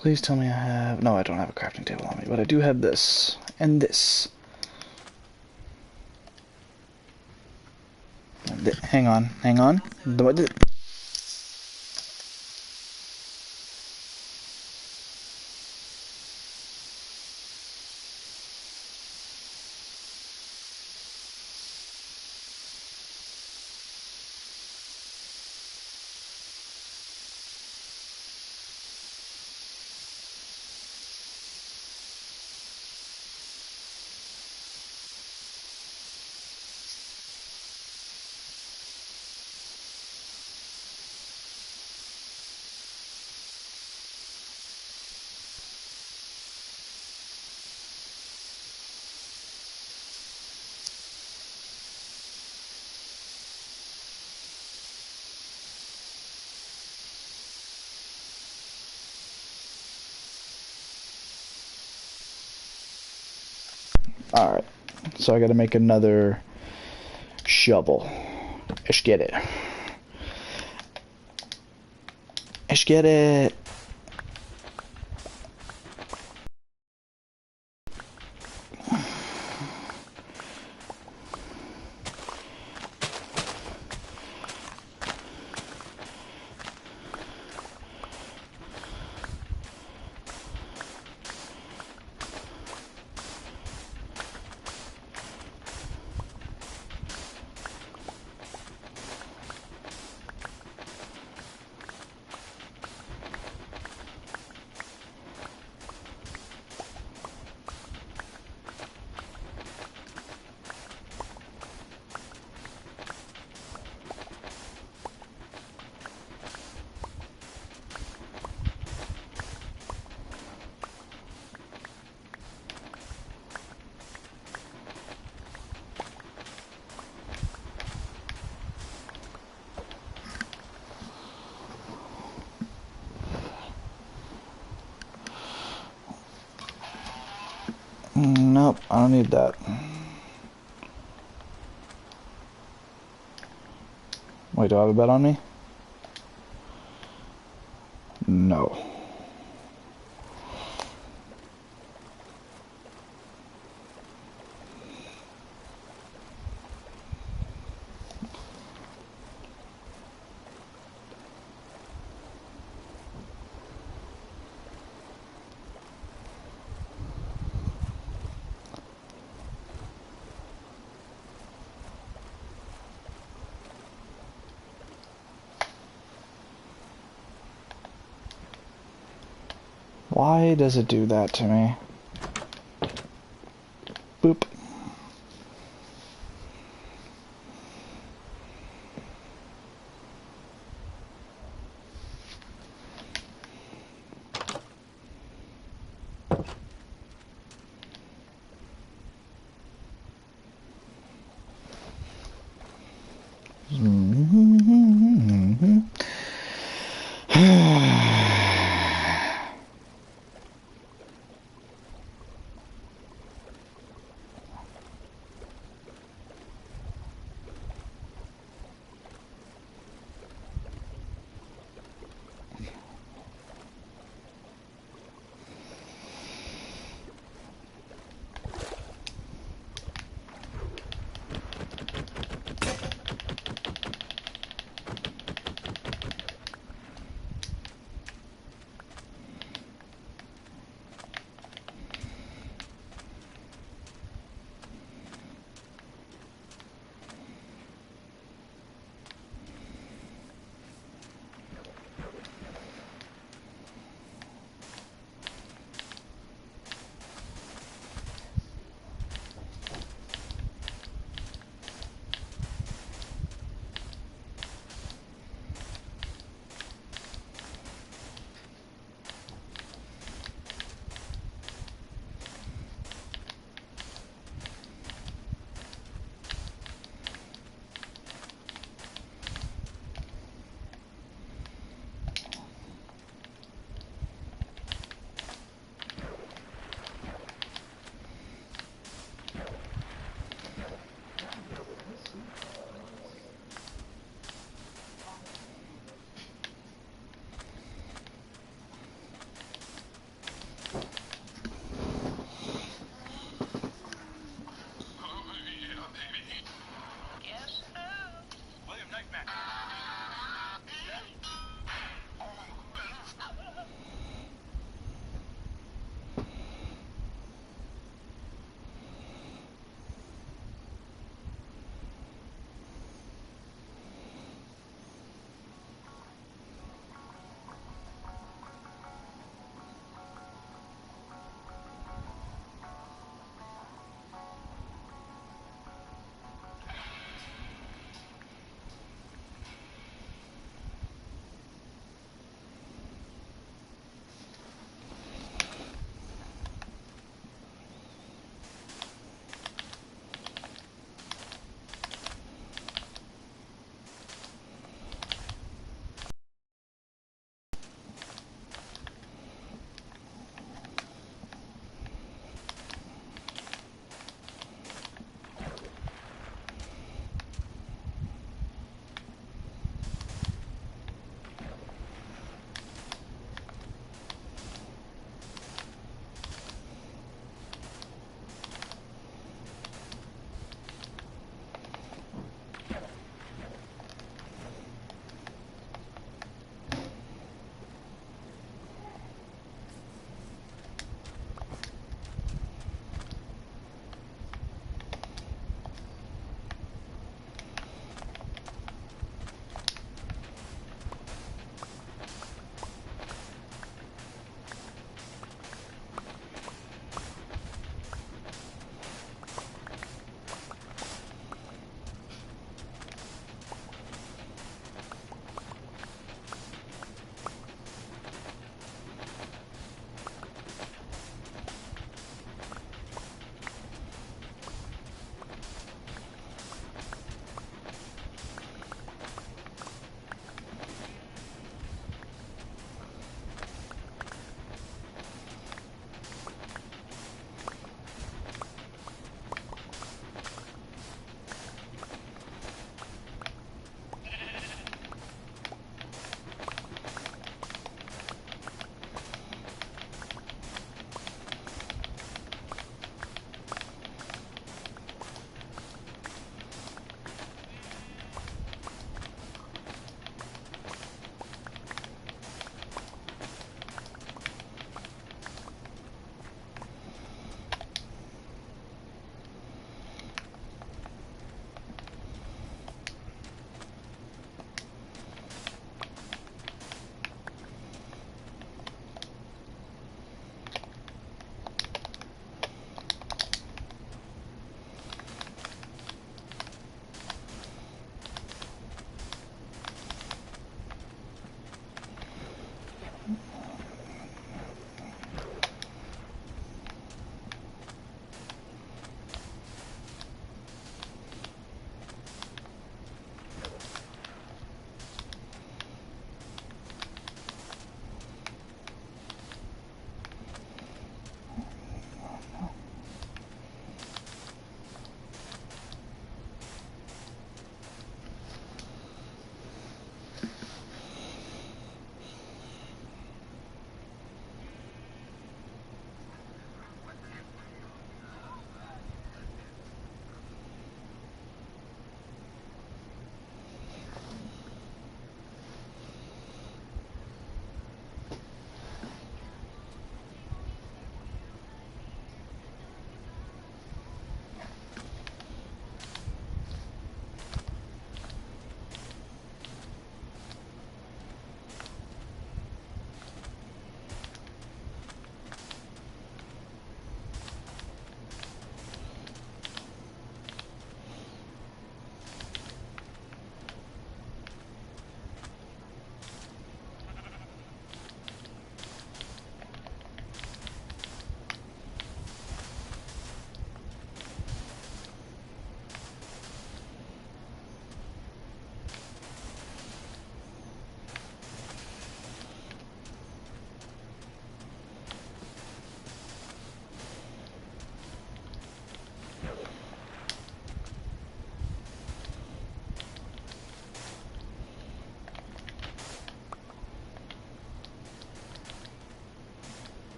Please tell me I have... No, I don't have a crafting table on me, but I do have this. And this. Hang on, hang on. Alright, so I gotta make another shovel. Let's get it. Let's get it. Nope, I don't need that. Wait, do I have a bet on me? No. Why does it do that to me? Boop.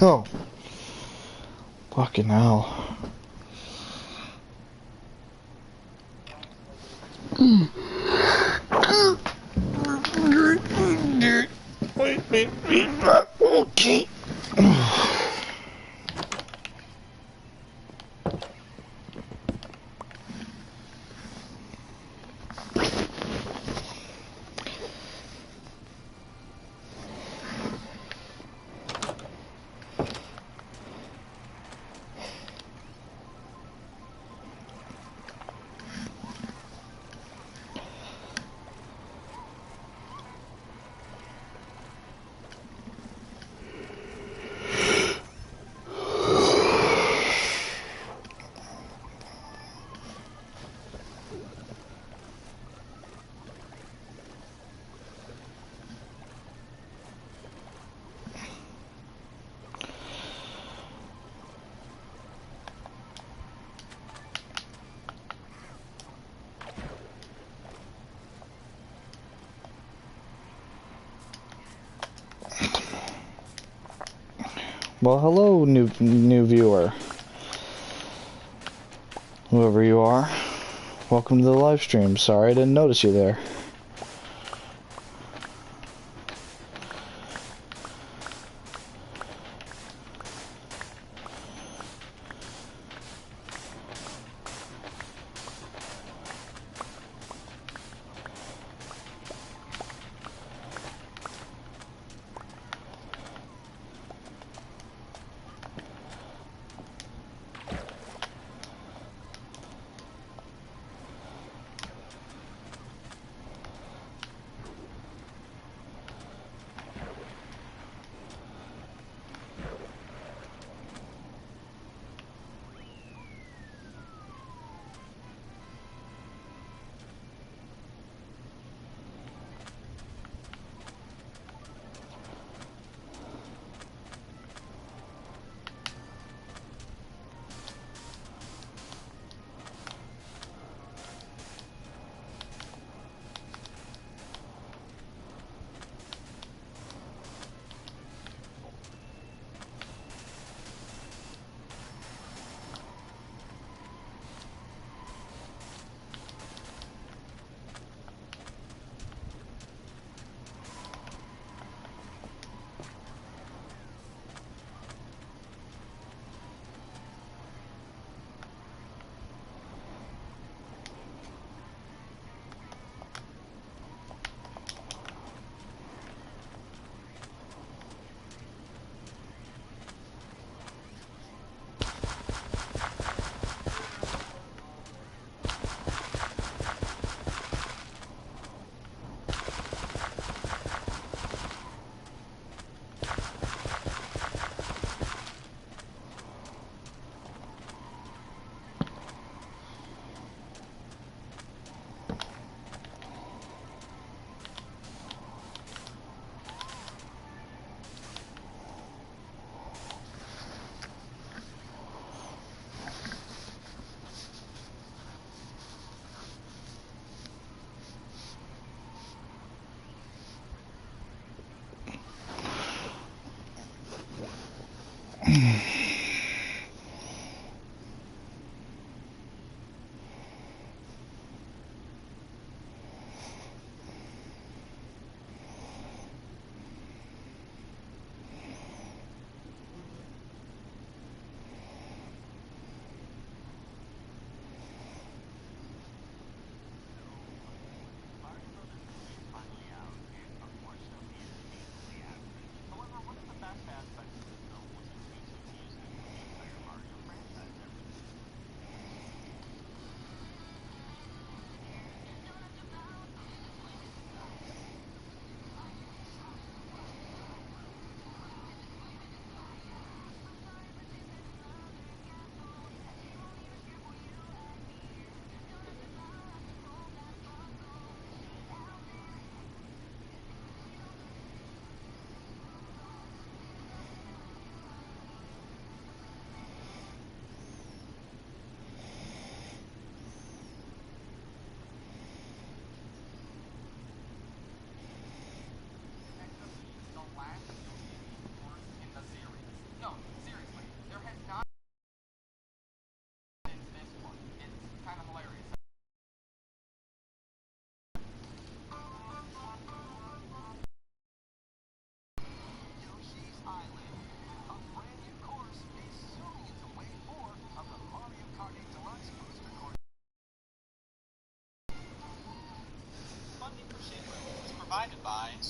Oh. Fucking hell. Okay. Well, hello, new viewer. Whoever you are, welcome to the live stream. Sorry I didn't notice you there.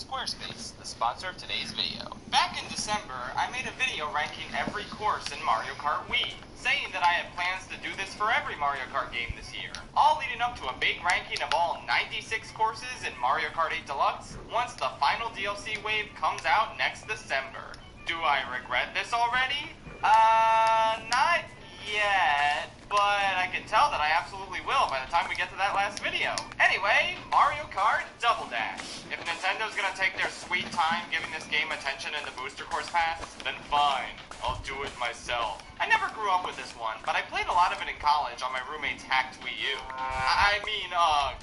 Squarespace, the sponsor of today's video. Back in December, I made a video ranking every course in Mario Kart Wii, saying that I had plans to do this for every Mario Kart game this year, all leading up to a big ranking of all 96 courses in Mario Kart 8 Deluxe once the final DLC wave comes out next December. Do I regret this already? Not yet, but I can tell that I absolutely will by the time we get to that last video. Anyway, Mario Kart Double Dash. If Nintendo's gonna take their sweet time giving this game attention in the Booster Course Pass, then fine, I'll do it myself. I never grew up with this one, but I played a lot of it in college on my roommate's hacked Wii U. I mean,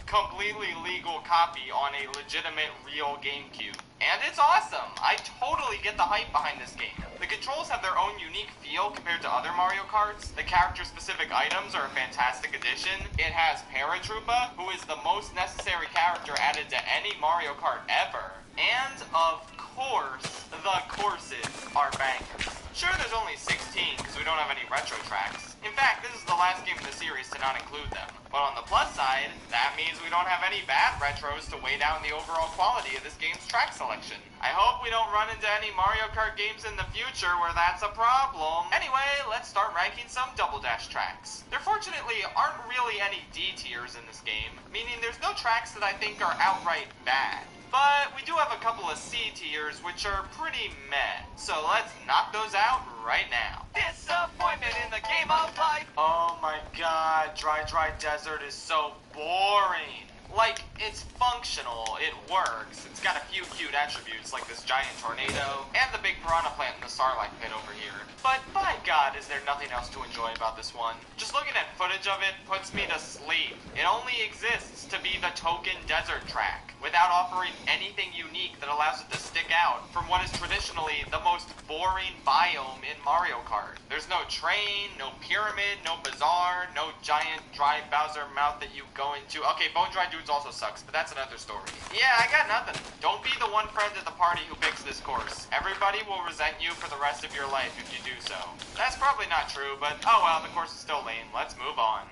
completely legal copy on a legitimate real GameCube. And it's awesome! I totally get the hype behind this game. The controls have their own unique feel compared to other Mario Karts. The character-specific items are a fantastic addition. It has Paratroopa, who is the most necessary character added to any Mario Kart ever. And, of course, the courses are bangers. Sure, there's only 16 because we don't have any retro tracks. In fact, this is the last game in the series to not include them. But on the plus side, that means we don't have any bad retros to weigh down the overall quality of this game's track selection. I hope we don't run into any Mario Kart games in the future where that's a problem. Anyway, let's start ranking some Double Dash tracks. There fortunately aren't really any D tiers in this game, meaning there's no tracks that I think are outright bad. But we do have a couple of C tiers which are pretty meh, so let's knock those out right now. Disappointment in the game of life! Oh my god, Dry Desert is so boring. Like, it's functional, it works, it's got a few cute attributes like this giant tornado, and the big piranha plant in the Starlight Pit over here. But by god, is there nothing else to enjoy about this one. Just looking at footage of it puts me to sleep. It only exists to be the token desert track, without offering anything unique that allows it to stick out from what is traditionally the most boring biome in Mario Kart. There's no train, no pyramid, no bazaar, no giant dry Bowser mouth that you go into. Okay, Bone Dry Dudes also sucks, but that's another story. Yeah, I got nothing. Don't be the one friend at the party who picks this course. Everybody will resent you for the rest of your life if you do so. That's probably not true, but oh well, the course is still lame. Let's move on.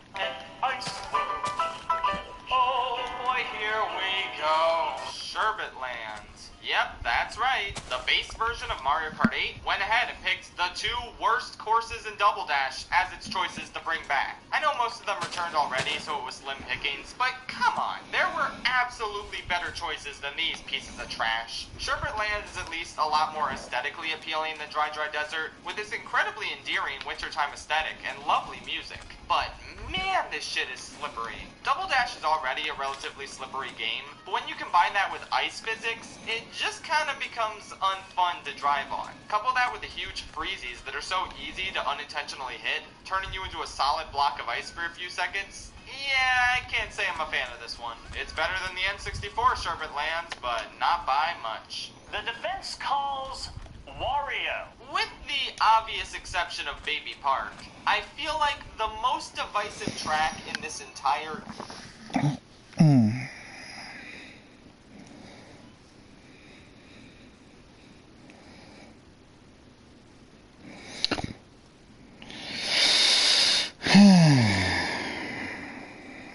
Oh boy, here we go. Sherbet Land. Yep, that's right. The base version of Mario Kart 8 went ahead and picked the two worst courses in Double Dash as its choices to bring back. I know most of them returned already, so it was slim pickings, but come on, there were absolutely better choices than these pieces of trash. Sherbet Land is at least a lot more aesthetically appealing than Dry Desert, with its incredibly endearing wintertime aesthetic and lovely music. But man, this shit is slippery. Double Dash is already a relatively slippery game, but when you combine that with ice physics, it just kind of becomes unfun to drive on. Couple that with the huge freezies that are so easy to unintentionally hit, turning you into a solid block of ice for a few seconds. Yeah, I can't say I'm a fan of this one. It's better than the N64 Sherbet Lands, but not by much. The defense calls Wario. With the obvious exception of Baby Park, I feel like the most divisive track in this entire...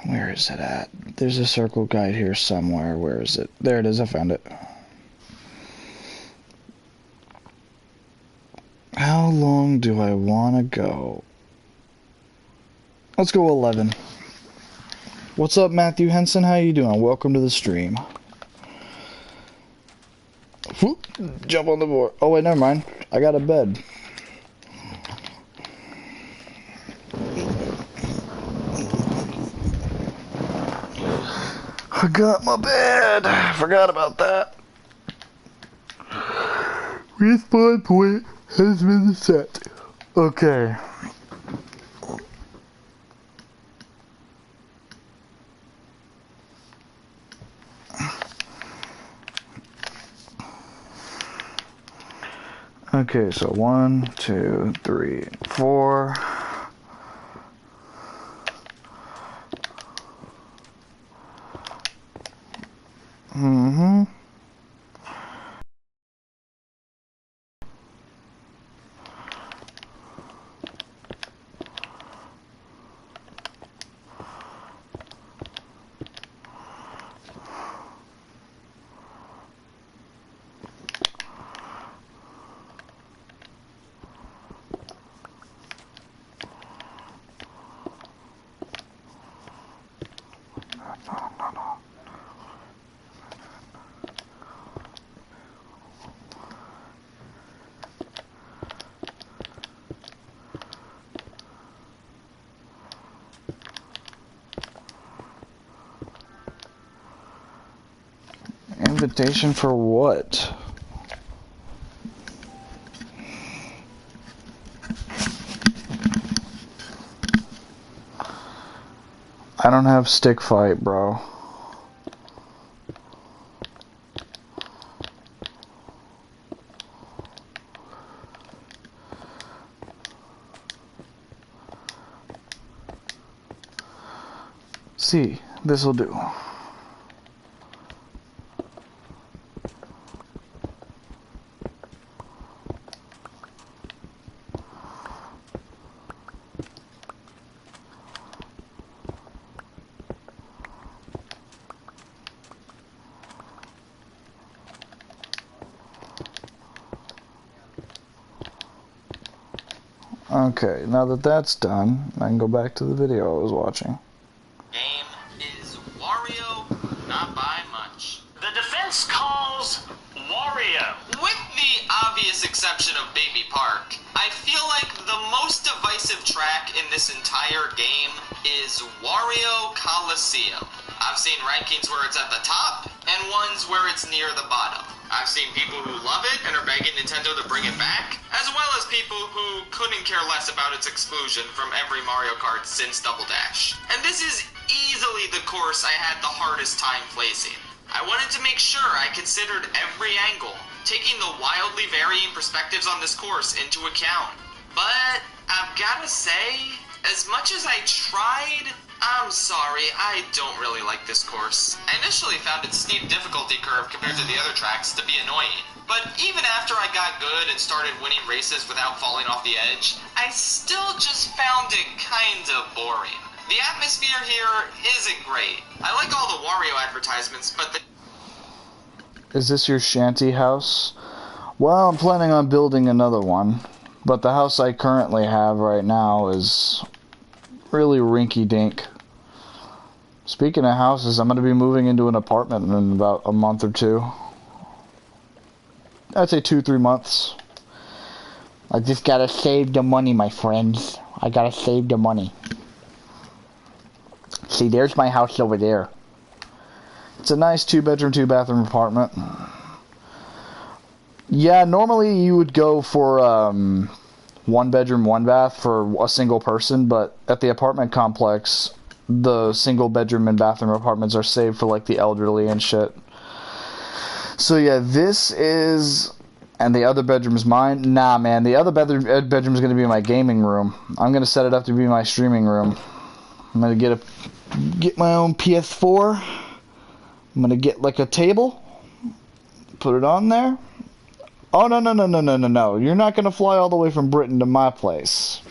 Where is it at? There's a circle guide here somewhere. Where is it? There it is. I found it. How long do I want to go? Let's go 11. What's up, Matthew Henson? How you doing? Welcome to the stream. Whoop, jump on the board. Oh, wait, never mind. I got a bed. I got my bed. I forgot about that. Respawn point has been set. Okay. Okay, so 1, 2, 3, 4. Invitation for what? I don't have stick fight, bro. See, this'll do. Okay, now that that's done, I can go back to the video I was watching. Game is Wario, not by much. The defense calls Wario. With the obvious exception of Baby Park, I feel like the most divisive track in this entire game is Wario Coliseum. I've seen rankings where it's at the top, and ones where it's near the bottom. I've seen people who love it and are begging Nintendo to bring it back, as well as people who couldn't care less about its exclusion from every Mario Kart since Double Dash. And this is easily the course I had the hardest time placing. I wanted to make sure I considered every angle, taking the wildly varying perspectives on this course into account. But I've gotta say, as much as I tried, I'm sorry, I don't really like this course. I initially found its steep difficulty curve compared to the other tracks to be annoying. But even after I got good and started winning races without falling off the edge, I still just found it kinda boring. The atmosphere here isn't great. I like all the Wario advertisements, but the... Is this your shanty house? Well, I'm planning on building another one, but the house I currently have right now is really rinky-dink. Speaking of houses, I'm going to be moving into an apartment in about a month or two. I'd say 2-3 months. I just gotta save the money, my friends. I gotta save the money. See, there's my house over there. It's a nice 2-bedroom, 2-bathroom apartment. Yeah, normally you would go for 1 bedroom, 1 bath for a single person, but at the apartment complex, the single bedroom and bathroom apartments are saved for like the elderly and shit. So yeah, this is, and the other bedroom is mine. Nah, man, the other bedroom is gonna be my gaming room. I'm gonna set it up to be my streaming room. I'm gonna get my own ps4. I'm gonna get like a table, put it on there. Oh no! You're not gonna fly all the way from Britain to my place.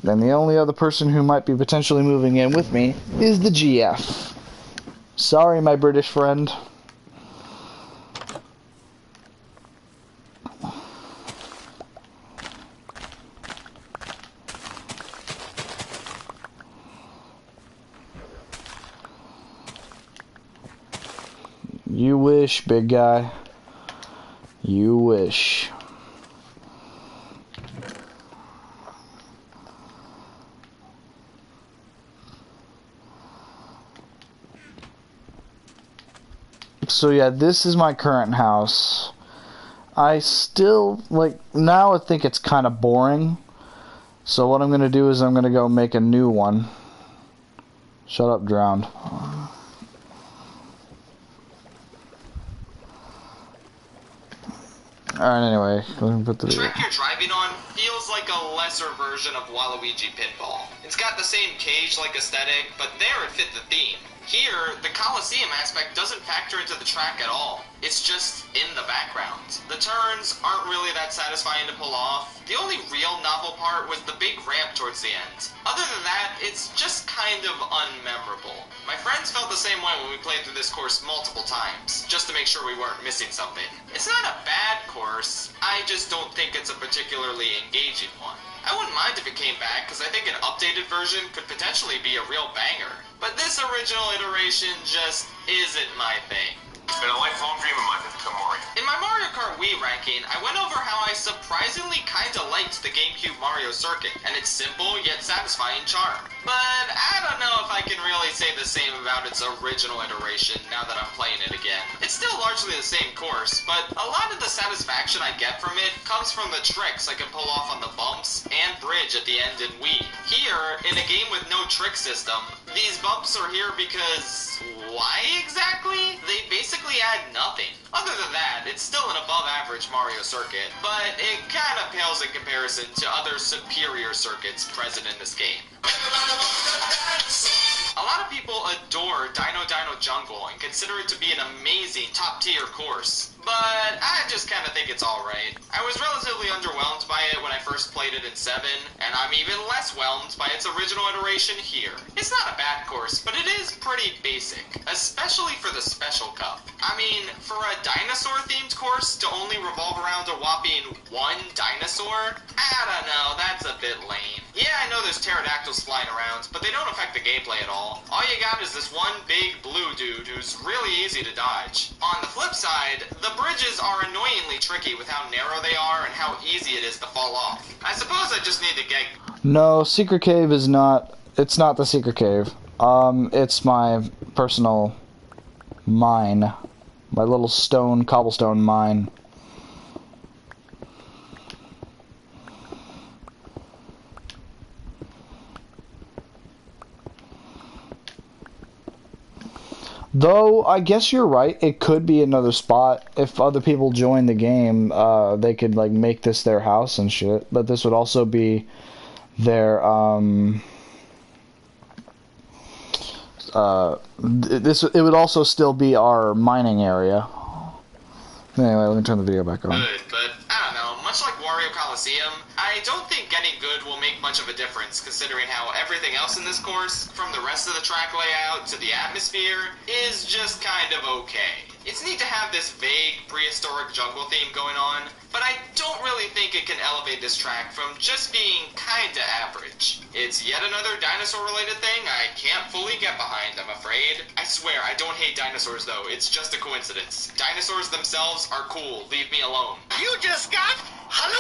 Then the only other person who might be potentially moving in with me is the GF. Sorry, my British friend. You wish, big guy. You wish. So yeah, this is my current house. I still, like, now I think it's kind of boring. So what I'm going to do is I'm going to go make a new one. Shut up, drowned. Alright, anyway, let me put the... The track you're driving on feels like a lesser version of Waluigi Pinball. It's got the same cage-like aesthetic, but there it fit the theme. Here, the Coliseum aspect doesn't factor into the track at all. It's just in the background. The turns aren't really that satisfying to pull off. The only real novel part was the big ramp towards the end. Other than that, it's just kind of unmemorable. My friends felt the same way when we played through this course multiple times, just to make sure we weren't missing something. It's not a bad course, I just don't think it's a particularly engaging one. I wouldn't mind if it came back, because I think an updated version could potentially be a real banger. But this original iteration just isn't my thing. It's been a lifelong dream of mine to become Mario. In my Mario Kart Wii ranking, tracking, I went over how I surprisingly kinda liked the GameCube Mario circuit, and its simple yet satisfying charm. But I don't know if I can really say the same about its original iteration now that I'm playing it again. It's still largely the same course, but a lot of the satisfaction I get from it comes from the tricks I can pull off on the bumps and bridge at the end in Wii. Here, in a game with no trick system, these bumps are here because why exactly? They basically add nothing. Other than that, it's still an above-average Mario circuit, but it kind of pales in comparison to other superior circuits present in this game. A lot of people adore Dino Dino Jungle and consider it to be an amazing top-tier course, but I just kind of think it's alright. I was relatively underwhelmed by it when I first played it in 7, and I'm even less whelmed by its original iteration here. It's not a bad course, but it is pretty basic, especially for the Special Cup. I mean, for a dinosaur-themed course to only revolve around a whopping one dinosaur? I don't know, that's a bit lame. Yeah, I know there's pterodactyls flying around, but they don't affect the gameplay at all. All you got is this one big blue dude who's really easy to dodge. On the flip side, the bridges are annoyingly tricky with how narrow they are and how easy it is to fall off. I suppose I just need to get... No, Secret Cave is not... It's not the Secret Cave. It's my personal mine. My little cobblestone mine. Though, I guess you're right, it could be another spot. If other people join the game, they could, like, make this their house and shit. But this would also be their, it would also still be our mining area. Anyway, let me turn the video back on. Good, but I don't know, much like Wario Coliseum, I don't think getting good will make much of a difference considering how everything else in this course, from the rest of the track layout to the atmosphere, is just kind of okay. It's neat to have this vague prehistoric jungle theme going on, but I don't really think it can elevate this track from just being kinda average. It's yet another dinosaur-related thing I can't fully get behind, I'm afraid. I swear, I don't hate dinosaurs though, it's just a coincidence. Dinosaurs themselves are cool, leave me alone. You just got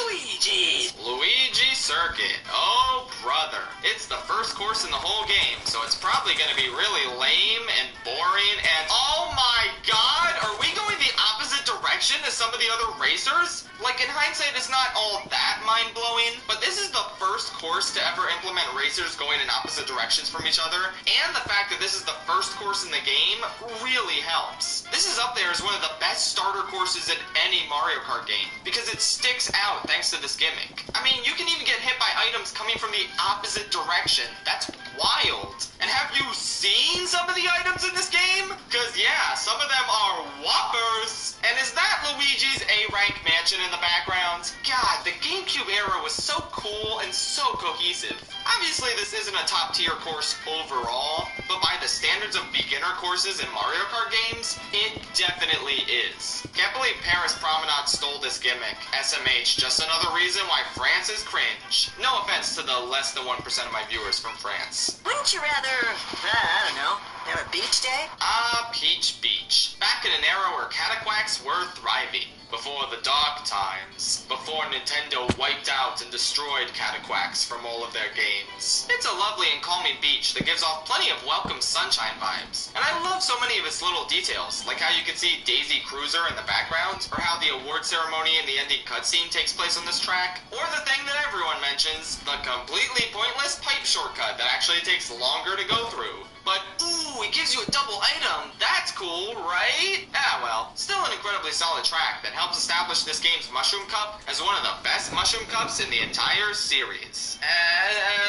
Luigi. Luigi Circuit. Oh, brother. It's the first course in the whole game, so it's probably gonna be really lame and boring and... Oh my god! Are we going the opposite direction as some of the other racers? Like, in hindsight, it's not all that mind-blowing, but this is the first course to ever implement racers going in opposite directions from each other, and the fact that this is the first course in the game really helps. This is up there as one of the best starter courses in any Mario Kart game, because it sticks out thanks to this gimmick. I mean, you can even get hit by items coming from the opposite direction. That's wild. And have you seen some of the items in this game? Because, yeah, some of them are whoppers. And is that Luigi's A-rank mansion in the background? God, the GameCube era was so cool and so cohesive. Obviously, this isn't a top-tier course overall, but by the standards of beginner courses in Mario Kart games, it definitely is. Can't believe Paris Promenade stole this gimmick. SMH, just another reason why France is cringe. No offense to the less than 1% of my viewers from France. Wouldn't you rather, I don't know, have a beach day? Ah, Peach Beach. Back in an era where cataquacks were thriving. Before the dark times. Before Nintendo wiped out and destroyed cataquacks from all of their games. It's a lovely and calming beach that gives off plenty of welcome sunshine vibes. And I love so many of its little details, like how you can see Daisy Cruiser in the background, or how the award ceremony and the ending cutscene takes place on this track, or the thing that everyone mentions, the completely pointless pipe shortcut that actually takes longer to go through. But, ooh, it gives you a double item. That's cool, right? Ah, well, still an incredibly solid track that helps establish this game's Mushroom Cup as one of the best Mushroom Cups in the entire series.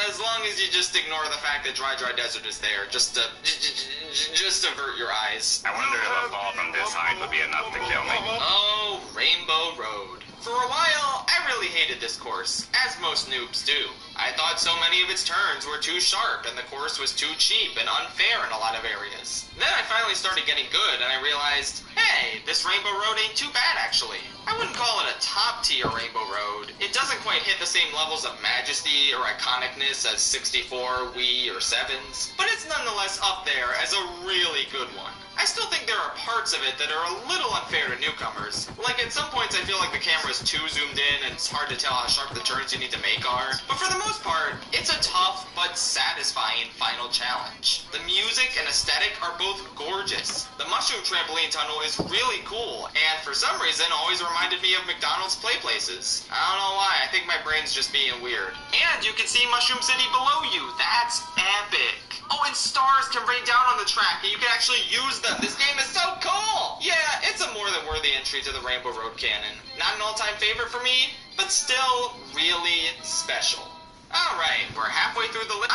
As long as you just ignore the fact that Dry Desert is there, just to avert your eyes. I wonder if a fall from this height would be enough to kill me. Oh, Rainbow Road. For a while, I really hated this course, as most noobs do. I thought so many of its turns were too sharp and the course was too cheap and unfair in a lot of areas. Then I finally started getting good and I realized, hey, this Rainbow Road ain't too bad actually. I wouldn't call it a top tier Rainbow Road. It doesn't quite hit the same levels of majesty or iconicness as 64, Wii, or 7s, but it's nonetheless up there as a really good one. I still think there are parts of it that are a little unfair to newcomers. Like at some points I feel like the camera's too zoomed in and it's hard to tell how sharp the turns you need to make are. But for the most part, it's a tough but satisfying final challenge. The music and aesthetic are both gorgeous. The mushroom trampoline tunnel is really cool, and for some reason always reminded me of McDonald's play places. I don't know why, I think my brain's just being weird. And you can see Mushroom City below you. That's epic. Oh, and stars can rain down on the track and you can actually use them. This game is so cool! Yeah, it's a more than worthy entry to the Rainbow Road canon. Not an all-time favorite for me, but still really special. Alright, we're halfway through the list.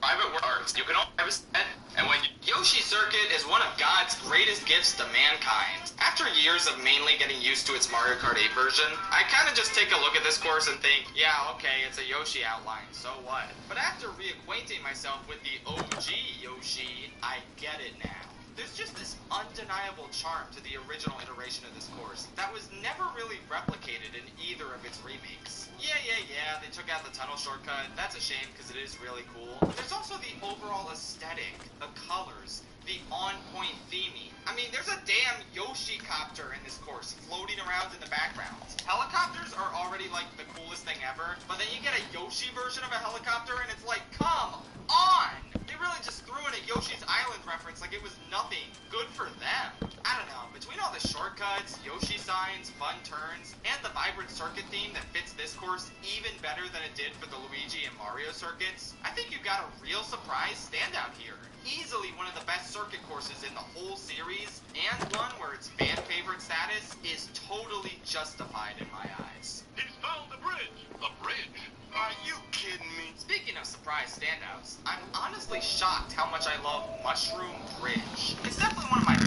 Private works. You can only have a set, and when Yoshi Circuit is one of God's greatest gifts to mankind. After years of mainly getting used to its Mario Kart 8 version, I kinda just take a look at this course and think, yeah, okay, it's a Yoshi outline, so what? But after reacquainting myself with the OG Yoshi, I get it now. There's just this undeniable charm to the original iteration of this course that was never really replicated in either of its remakes. Yeah, they took out the tunnel shortcut. That's a shame because it is really cool. But there's also the overall aesthetic, the colors, the on-point theming. I mean, there's a damn Yoshi copter in this course floating around in the background. Helicopters are already like the coolest thing ever, but then you get a Yoshi version of a helicopter and it's like, come on! They really just threw in a Yoshi's Island reference like it was nothing. Good for them. I don't know, between all the shortcuts, Yoshi signs, fun turns, and the vibrant circuit theme that fits this course even better than it did for the Luigi and Mario circuits, I think you've got a real surprise standout here. Easily one of the best circuit courses in the whole series, and one where its fan favorite status is totally justified in my eyes. He's found the bridge. The bridge? Are you kidding me? Speaking of surprise standouts, I'm honestly shocked how much I love Mushroom Bridge. It's definitely one of my